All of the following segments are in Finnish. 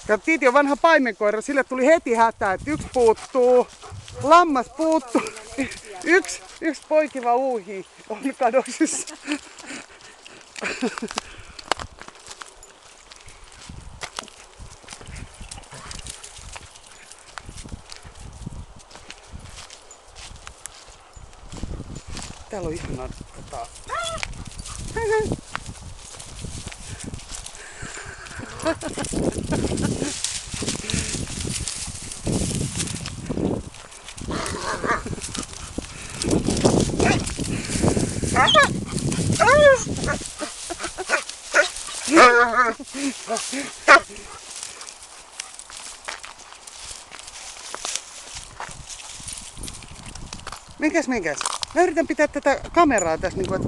Ja Tiiti on vanha paimenkoira, sille tuli heti hätä, että yksi puuttuu, lammas puuttuu, yksi poikiva uuhi on kadoksissa. Täällä on ihana Minkäs? Mä yritän pitää tätä kameraa tässä niinku, että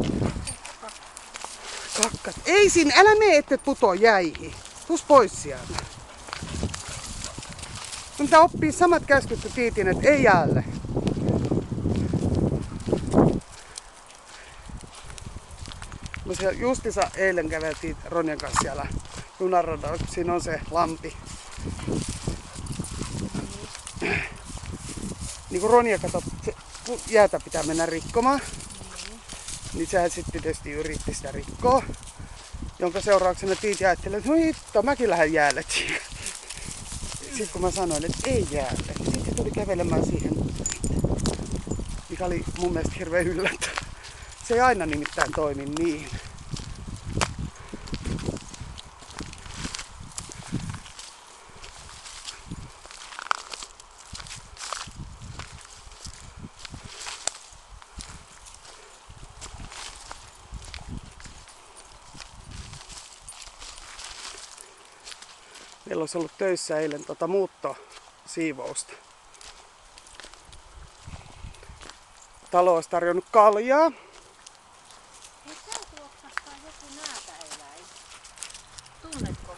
kakkas. Ei siinä, älä mene, että putoo jäihin. Tuus pois sieltä. Sun pitää oppii samat käskyt kuin Tiitin, että ei jäälle. Mä siellä justissa eilen käveltiin Ronjan kanssa siellä junaradalla, kun siinä on se lampi. Niin kun Ronja katsoi, kun jäätä pitää mennä rikkomaan, niin sehän sitten tietysti yritti sitä rikkoa. Jonka seurauksena Tiiti ajatteli, että no hitto, mäkin lähden jäälle siihen. Sitten kun mä sanoin, että ei jäälle, niin Tiiti tuli kävelemään siihen, mikä oli mun mielestä hirveän yllättävää. Se ei aina nimittäin toimi niin. Meillä olisi ollut töissä eilen muuttosiivousta. Talo olisi tarjonnut kaljaa. Hei, tää tuoksastaa joku näätäeläin. Tunnetko?